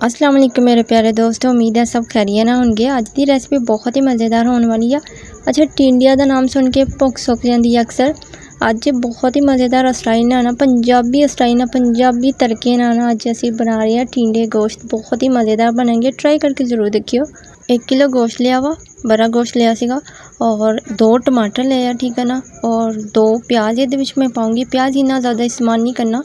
अस्सलाम वालेकुम मेरे प्यारे दोस्तों, उम्मीद है सब खैरियत ना होंगे। अज की रेसिपी बहुत ही मज़ेदार होने वाली है। अच्छा, टिंडिया का नाम सुन के भुख सुक जाती है अक्सर। अज बहुत ही मज़ेदार स्टाइल ना पंजाबी स्टाइल ना पंजाबी तड़के ना अज असी बना रहे हैं टिंडे गोश्त। बहुत ही मज़ेदार बनेंगे, ट्राई करके ज़रूर देखियो। 1 किलो गोश्त लिया वा, बड़ा गोश्त लिया सीगा और 2 टमाटर लिया, ठीक है ना, और 2 प्याज ये मैं पाऊँगी। प्याज इन्ना ज़्यादा इस्तेमाल नहीं करना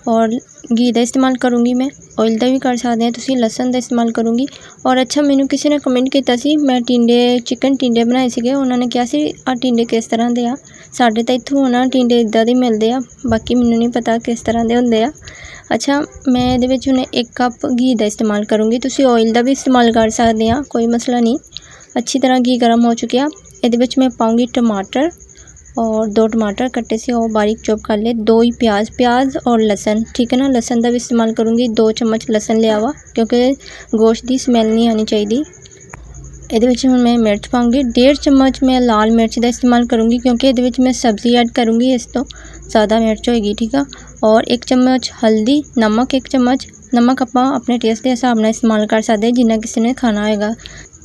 और घी का इस्तेमाल करूँगी मैं, ऑयल का भी कर सकते हैं तुसीं, लसन का इस्तेमाल करूँगी। और अच्छा, मैनू किसी ने कमेंट किया सी, मैं टिंडे चिकन टिंडे बनाए सीगे, उन्होंने कहा सी आ टिंडे किस तरह के आ। साडे तो इत्थों होना टिंडे इदां दे मिलते आ, बाकी मैनू नहीं पता किस तरह के होंदे आ। अच्छा, मैं ये हुणे 1 कप घी का इस्तेमाल करूँगी, तुसीं ऑयल का भी इस्तेमाल कर सकते हैं, कोई मसला नहीं। अच्छी तरह घी गर्म हो चुके, ये मैं पाऊँगी टमाटर और 2 टमाटर कट्टे से और बारीक चॉप कर ले, 2 ही प्याज और लसन, ठीक है ना। लसन का भी इस्तेमाल करूँगी, 2 चम्मच लसन लिया वा क्योंकि गोश्त की स्मैल नहीं आनी चाहिए। ये मैं मिर्च पाऊँगी, 1.5 चम्मच मैं लाल मिर्च का इस्तेमाल करूँगी क्योंकि ये मैं सब्ज़ी ऐड करूँगी, इस तो ज़्यादा मिर्च होएगी, ठीक है। और 1 चम्मच हल्दी, नमक 1 चम्मच, नमक आप अपने टेस्ट के हिसाब से इस्तेमाल कर सकते हैं जिन्ना किसी ने खाना होगा।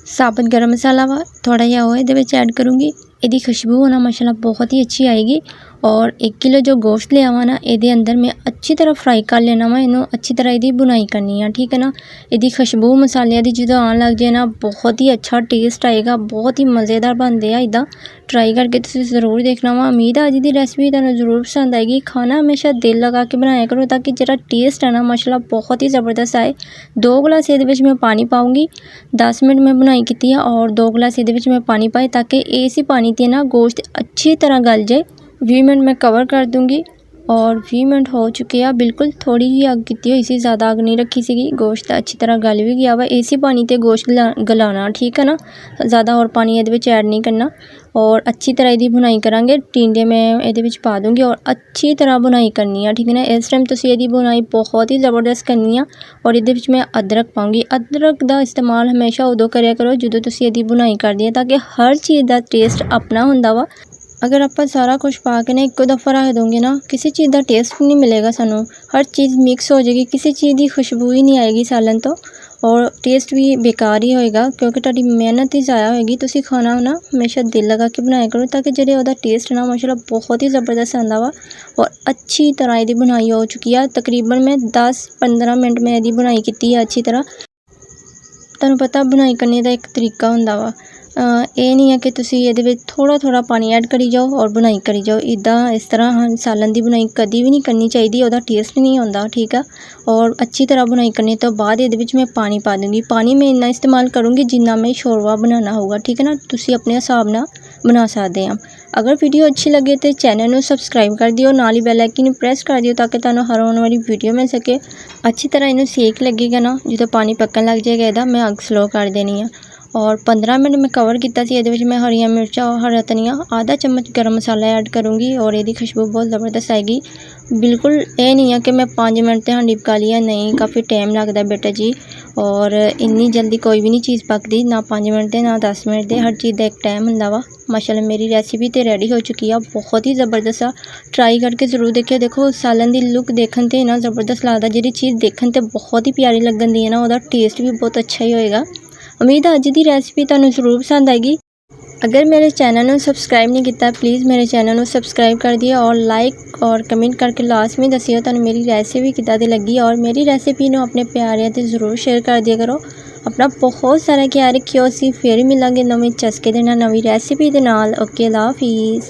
साबुत गर्म मसाला वा थोड़ा जहा वो ये ऐड करूँगी, यदी खुशबू होना माशाल्लाह बहुत ही अच्छी आएगी। और 1 किलो जो गोश्त लिया हुआ ना, ये अंदर मैं अच्छी तरह फ्राई कर लेना वा, इनू अच्छी तरह यदी बुनाई करनी है, ठीक है ना। यदी खुशबू मसाले की जो आन लग जाए ना, बहुत ही अच्छा टेस्ट आएगा, बहुत ही मज़ेदार बनते हैं। इदा ट्राई करके तुसीं ज़रूर देखना वा। उम्मीद है अज की रेसिपी तुहानूं ज़रूर पसंद आएगी। खाना हमेशा दिल लगा के बनाया करो ताकि जो टेस्ट है ना माशाल्लाह बहुत ही ज़बरदस्त आए। 2 गिलास ये मैं पानी पाऊँगी, 10 मिनट मैं बनाई की और 2 गिलास ये मैं पानी पाए ताकि इसी पानी ते ना गोश्त अच्छी तरह गल जाए। 20 मिनट मैं कवर कर दूँगी और 20 मिनट हो चुके हैं। बिल्कुल थोड़ी ही अग की हुई सी, ज़्यादा अग नहीं रखी सी, गोश्त अच्छी तरह गल भी गया वा। इसी पानी ते गोश्त गलाना, ठीक है ना, ज़्यादा और पानी ये ऐड नहीं करना। और अच्छी तरह यदी बुनाई करांगे, टिंडे मैं ये पा दूँगी और अच्छी तरह बुनाई करनी है, ठीक है ना। इस टाइम तुसीं यदी बुनाई बहुत ही ज़बरदस्त करनी है। और ये मैं अदरक पाऊँगी, अदरक का इस्तेमाल हमेशा उदों करिया करो जो तुसीं यदी बुनाई करदी है ताकि हर चीज़ का टेस्ट अपना हुंदा वा। अगर आप सारा कुछ पा के ना एको दफ़ा रख दोगे ना, किसी चीज़ का टेस्ट नहीं मिलेगा सानू, हर चीज़ मिक्स हो जाएगी, किसी चीज़ की खुशबू ही नहीं आएगी सालन तो, और टेस्ट भी बेकार ही होएगा क्योंकि तुहाडी मेहनत ही ज़ाया होएगी। तुसीं खाना ना हमेशा दिल लगा के बनाया करो ताकि जो उहदा टेस्ट ना माशाल्लाह बहुत ही ज़बरदस्त आंदा वा। और अच्छी तरह यदी बुनाई हो चुकी है, तकरीबन मैं 10-15 मिनट में यदी बुनाई की है अच्छी तरह। तुहानूं पता बुनाई करने का एक तरीका हुंदा वा, ये नहीं है कि तुसीं ये थोड़ा थोड़ा पानी ऐड करी जाओ और बुनाई करी जाओ। इदा इस तरह सालन की बुनाई कभी भी नहीं करनी चाहिए, वह टेस्ट नहीं आता, ठीक है। और अच्छी तरह बुनाई करने तो बाद ये मैं पानी पा दूँगी। पानी मैं इन्ना इस्तेमाल करूँगी जिन्ना मैं शोरवा बनाना होगा, ठीक है ना। तुसीं अपने हिसाब नाल बना सकते हैं। अगर वीडियो अच्छी लगे तो चैनल को सबसक्राइब कर दियो, नाल ही बैल आइकन प्रेस कर दियो ताकि तुहानूं हर आने वाली वीडियो मिल सके। अच्छी तरह इन्हू सेक लगेगा ना, जो पानी पकन लग जाएगा इहदा, मैं अग स्लो कर देनी है। और 15 मिनट मैं कवर किया सी। ये मैं हरिया मिर्चा और हरा धनिया, आधा चम्मच गर्म मसाला ऐड करूँगी और ये खुशबू बहुत ज़बरदस्त आएगी। बिल्कुल ये नहीं है कि मैं 5 मिनट ते हांडी पका लिया, नहीं, काफ़ी टाइम लगता बेटा जी। और इन्नी जल्दी कोई भी नहीं चीज़ पकती, ना 5 मिनट दे ना 10 मिनट दे, हर चीज़ का एक टाइम हुंदा वा। माशाल्लाह मेरी रेसिपी तो रेडी हो चुकी है, बहुत ही ज़बरदस्त आ। ट्राई करके ज़रूर देखिए। देखो सालन की लुक देखने ते इन्ना ज़बरदस्त लगता, जी चीज़ देखने ते बहुत ही प्यारी लगन दी है ना, वह टेस्ट भी बहुत अच्छा ही होएगा। उम्मीद है अज की रेसिपी तुहानूं ज़रूर पसंद आएगी। अगर मेरे चैनल को सबसक्राइब नहीं किया प्लीज़ मेरे चैनल को सबसक्राइब कर दिए और लाइक और कमेंट करके लास्ट में दसियो तुहानूं मेरी रेसिपी किद्दां दी लगी। और मेरी रेसिपी को अपने प्यारिਆਂ ते ज़रूर शेयर कर दिया करो। अपना बहुत सारा ख्याल रखियो, असीं फिर मिलांगे नवीं चस्के दे नाल, नवीं रेसिपी दे नाल। ओके, अल्लाह हाफिज़।